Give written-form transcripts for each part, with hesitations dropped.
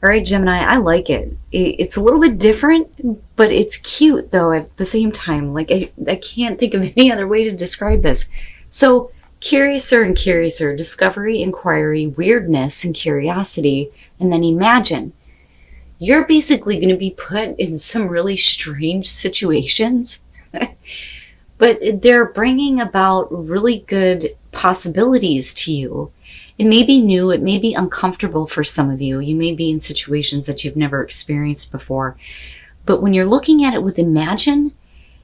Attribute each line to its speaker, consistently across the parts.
Speaker 1: All right, Gemini, I like it. It's a little bit different, but it's cute though at the same time. Like, I can't think of any other way to describe this. So, curiouser and curiouser, discovery, inquiry, weirdness, and curiosity, and then imagine. You're basically going to be put in some really strange situations, but they're bringing about really good possibilities to you. It may be new, it may be uncomfortable for some of you. You may be in situations that you've never experienced before. But when you're looking at it with imagine,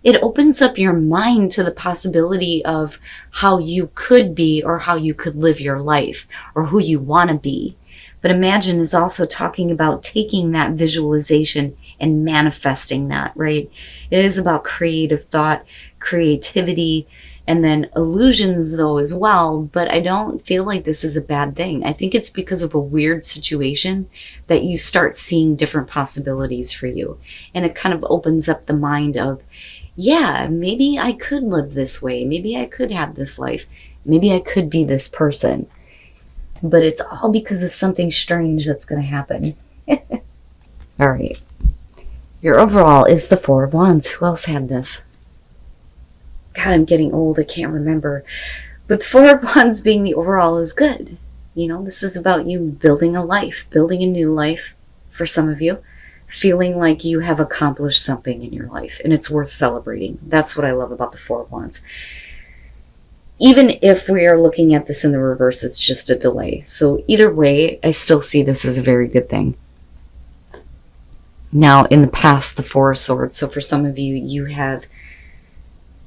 Speaker 1: it opens up your mind to the possibility of how you could be or how you could live your life or who you want to be. But imagine is also talking about taking that visualization and manifesting that, right? It is about creative thought, creativity, and then illusions though as well. But I don't feel like this is a bad thing. I think it's because of a weird situation that you start seeing different possibilities for you. And it kind of opens up the mind of, yeah, maybe I could live this way. Maybe I could have this life. Maybe I could be this person. But it's all because of something strange that's going to happen. All right. Your overall is the Four of Wands. Who else had this? God, I'm getting old. I can't remember. But the Four of Wands being the overall is good. You know, this is about you building a life, building a new life for some of you, feeling like you have accomplished something in your life and it's worth celebrating. That's what I love about the Four of Wands. Even if we are looking at this in the reverse, it's just a delay. So either way, I still see this as a very good thing. Now, in the past, the Four of Swords. So for some of you, you have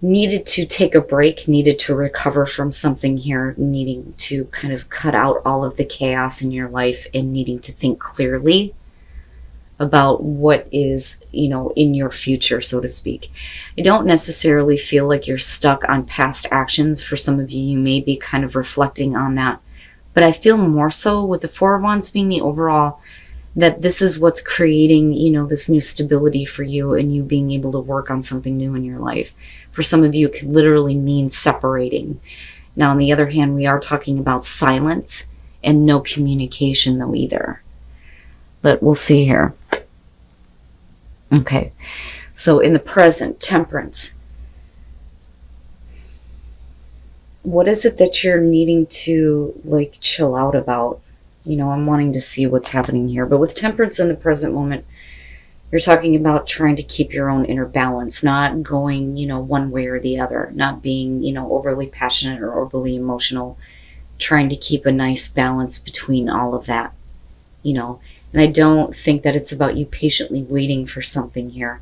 Speaker 1: needed to take a break, needed to recover from something here, needing to kind of cut out all of the chaos in your life and needing to think clearly about what is, you know, in your future, so to speak. I don't necessarily feel like you're stuck on past actions. For some of you, you may be kind of reflecting on that. But I feel more so with the Four of Wands being the overall, that this is what's creating, you know, this new stability for you and you being able to work on something new in your life. For some of you, it could literally mean separating. Now, on the other hand, we are talking about silence and no communication though either. But we'll see here. Okay, so in the present, Temperance. What is it that you're needing to like chill out about? You know, I'm wanting to see what's happening here. But with Temperance in the present moment, you're talking about trying to keep your own inner balance, not going, you know, one way or the other, not being, you know, overly passionate or overly emotional, trying to keep a nice balance between all of that, you know. And I don't think that it's about you patiently waiting for something here.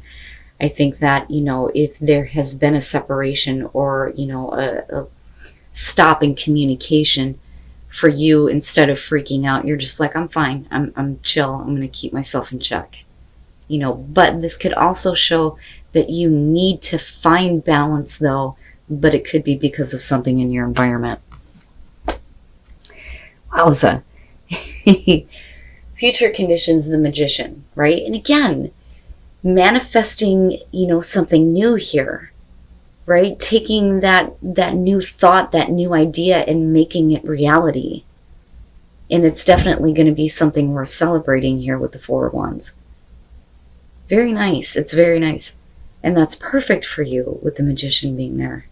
Speaker 1: I think that, you know, if there has been a separation or, you know, a stop in communication for you, instead of freaking out, you're just like, I'm fine. I'm chill. I'm going to keep myself in check. You know, but this could also show that you need to find balance though, but it could be because of something in your environment. Wowza. Future conditions, the Magician, right? And again, manifesting, you know, something new here, right? Taking that new thought, that new idea and making it reality. And it's definitely going to be something worth celebrating here with the Four of Wands. Very nice. It's very nice. And that's perfect for you with the Magician being there.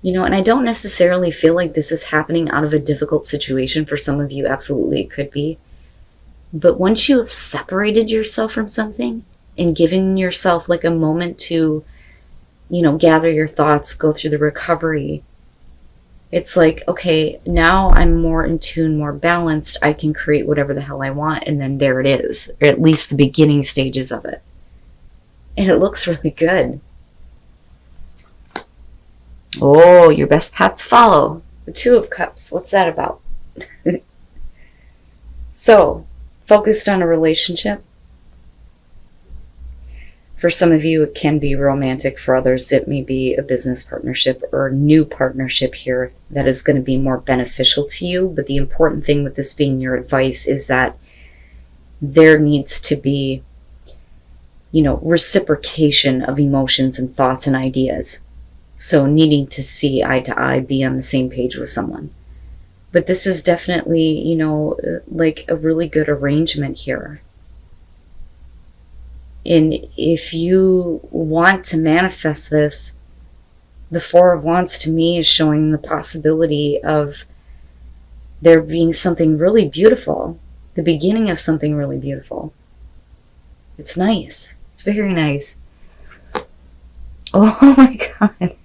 Speaker 1: You know, and I don't necessarily feel like this is happening out of a difficult situation. For some of you, absolutely it could be. But once you have separated yourself from something and given yourself like a moment to, you know, gather your thoughts, go through the recovery, it's like, okay, now I'm more in tune, more balanced. I can create whatever the hell I want. And then there it is, or at least the beginning stages of it. And it looks really good. Oh, your best path to follow. The Two of Cups. What's that about? So, focused on a relationship. For some of you, it can be romantic. For others, it may be a business partnership or a new partnership here that is going to be more beneficial to you. But the important thing with this being your advice is that there needs to be, you know, reciprocation of emotions and thoughts and ideas. So needing to see eye to eye, be on the same page with someone. But this is definitely, like a really good arrangement here. And if you want to manifest this, the Four of Wands to me is showing the possibility of there being something really beautiful, the beginning of something really beautiful. It's nice. It's very nice. Oh my God.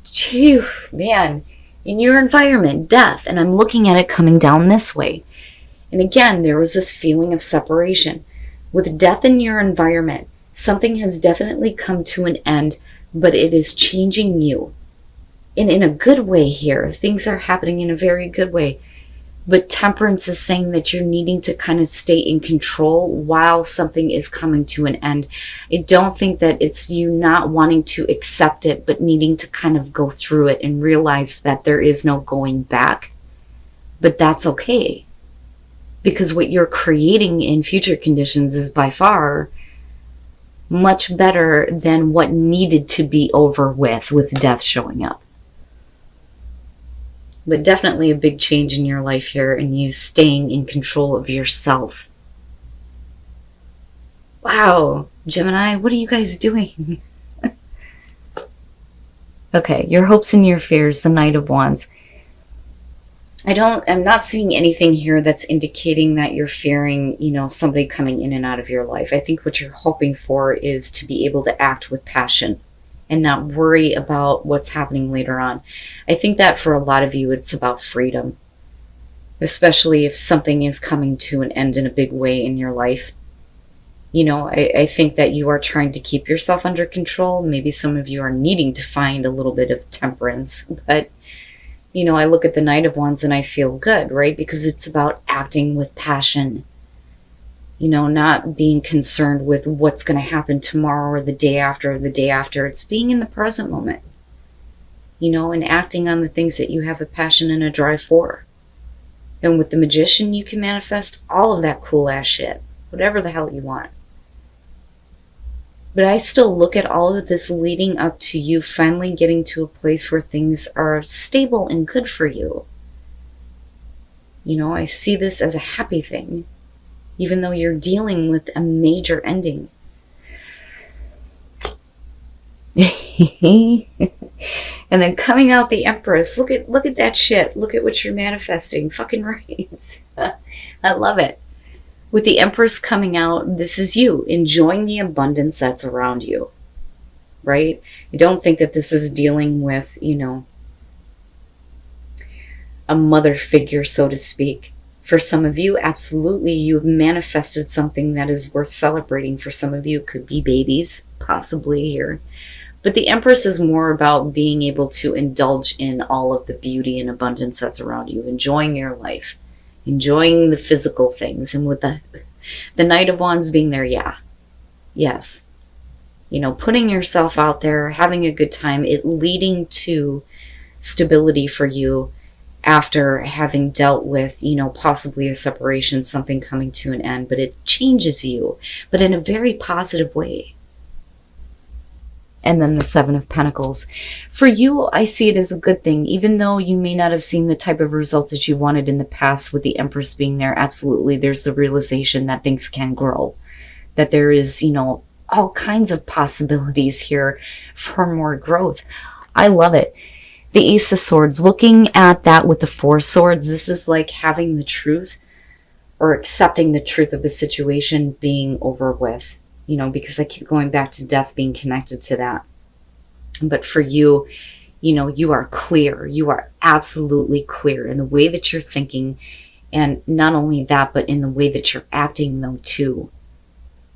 Speaker 1: Phew, man. In your environment, death, and I'm looking at it coming down this way. And again, there was this feeling of separation. With death in your environment, something has definitely come to an end, but it is changing you. And in a good way here. Things are happening in a very good way. But Temperance is saying that you're needing to kind of stay in control while something is coming to an end. I don't think that it's you not wanting to accept it, but needing to kind of go through it and realize that there is no going back. But that's okay. Because what you're creating in future conditions is by far much better than what needed to be over with death showing up. But definitely a big change in your life here and you staying in control of yourself. Wow, Gemini, what are you guys doing? Okay, your hopes and your fears, the Knight of Wands. I'm not seeing anything here that's indicating that you're fearing, somebody coming in and out of your life. I think what you're hoping for is to be able to act with passion and not worry about what's happening later on. I think that for a lot of you, it's about freedom, especially if something is coming to an end in a big way in your life. I think that you are trying to keep yourself under control. Maybe some of you are needing to find a little bit of temperance, but I look at the Knight of Wands and I feel good, right? Because it's about acting with passion. Not being concerned with what's going to happen tomorrow or the day after or the day after. It's being in the present moment, and acting on the things that you have a passion and a drive for. And with the Magician, you can manifest all of that cool ass shit, whatever the hell you want. But I still look at all of this leading up to you finally getting to a place where things are stable and good for you. I see this as a happy thing, even though you're dealing with a major ending. And then coming out the Empress. Look at that shit. Look at what you're manifesting. Fucking right. I love it. With the Empress coming out, this is you enjoying the abundance that's around you, right? I don't think that this is dealing with, a mother figure, so to speak. For some of you, absolutely, you've manifested something that is worth celebrating. For some of you, it could be babies, possibly here. But the Empress is more about being able to indulge in all of the beauty and abundance that's around you, enjoying your life. Enjoying the physical things. And with the Knight of Wands being there, yes. Putting yourself out there, having a good time, it leading to stability for you after having dealt with, possibly a separation, something coming to an end. But it changes you, but in a very positive way. And then the Seven of Pentacles. For you, I see it as a good thing, even though you may not have seen the type of results that you wanted in the past with the Empress being there. Absolutely, there's the realization that things can grow, that there is, all kinds of possibilities here for more growth. I love it. The Ace of Swords, looking at that with the Four of Swords, this is like having the truth or accepting the truth of the situation being over with. Because I keep going back to death being connected to that. But for you, you are clear. You are absolutely clear in the way that you're thinking. And not only that, but in the way that you're acting, though, too.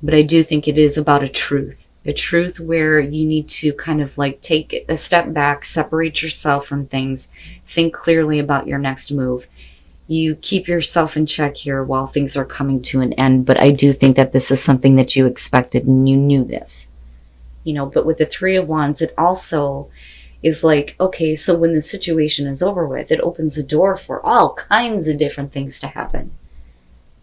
Speaker 1: But I do think it is about a truth where you need to kind of like take a step back, separate yourself from things, think clearly about your next move. You keep yourself in check here while things are coming to an end. But I do think that this is something that you expected and you knew this. But with the Three of Wands, it also is like, okay, so when the situation is over with, it opens the door for all kinds of different things to happen.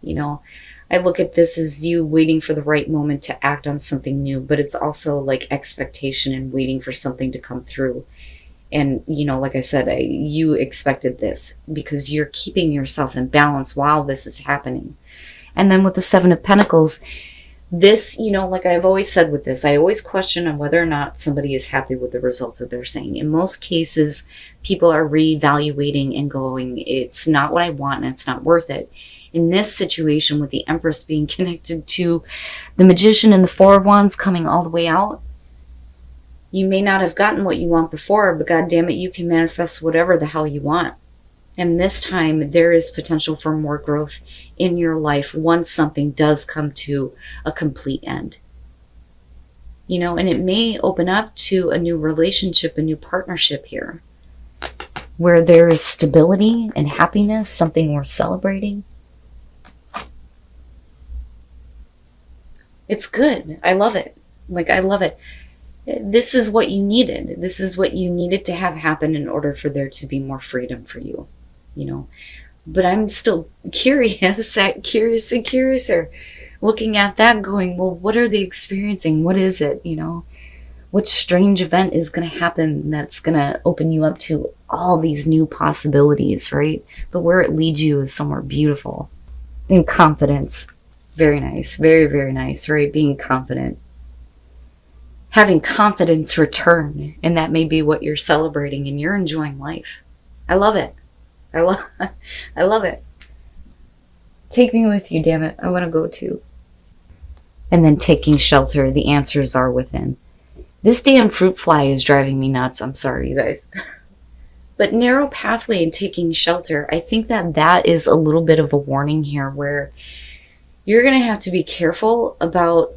Speaker 1: I look at this as you waiting for the right moment to act on something new, but it's also like expectation and waiting for something to come through. And, like I said, you expected this because you're keeping yourself in balance while this is happening. And then with the Seven of Pentacles, this, like I've always said with this, I always question on whether or not somebody is happy with the results that they're saying. In most cases, people are reevaluating and going, it's not what I want and it's not worth it. In this situation, with the Empress being connected to the Magician and the Four of Wands coming all the way out, you may not have gotten what you want before, but God damn it, you can manifest whatever the hell you want. And this time, there is potential for more growth in your life once something does come to a complete end. And it may open up to a new relationship, a new partnership here, where there is stability and happiness, something worth celebrating. It's good. I love it. I love it. This is what you needed. This is what you needed to have happen in order for there to be more freedom for you, But I'm still curiouser, looking at that going, well, what are they experiencing? What is it, What strange event is going to happen that's going to open you up to all these new possibilities, right? But where it leads you is somewhere beautiful. And confidence. Very nice. Very, very nice, right? Being confident. Having confidence return, and that may be what you're celebrating, and you're enjoying life. I love it. I love it. Take me with you, damn it. I want to go too. And then taking shelter. The answers are within. This damn fruit fly is driving me nuts. I'm sorry, you guys. But narrow pathway and taking shelter, I think that is a little bit of a warning here, where you're going to have to be careful about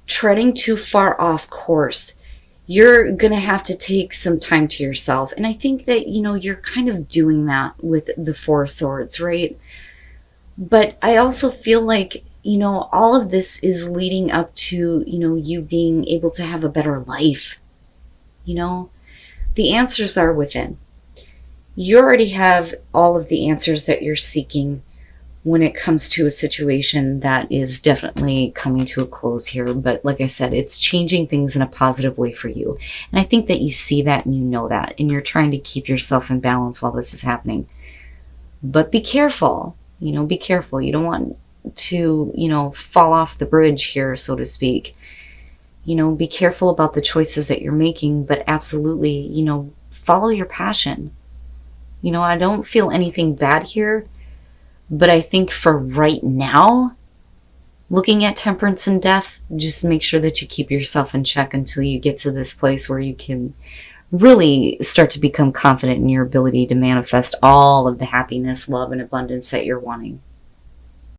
Speaker 1: treading too far off course. You're going to have to take some time to yourself. And I think that, you're kind of doing that with the Four of Swords, right? But I also feel like, all of this is leading up to, you being able to have a better life. The answers are within. You already have all of the answers that you're seeking when it comes to a situation that is definitely coming to a close here. But like I said, it's changing things in a positive way for you. And I think that you see that and you know that. And you're trying to keep yourself in balance while this is happening. But be careful. Be careful. You don't want to, fall off the bridge here, so to speak. Be careful about the choices that you're making. But absolutely, follow your passion. I don't feel anything bad here. But I think for right now, looking at temperance and death, just make sure that you keep yourself in check until you get to this place where you can really start to become confident in your ability to manifest all of the happiness, love, and abundance that you're wanting.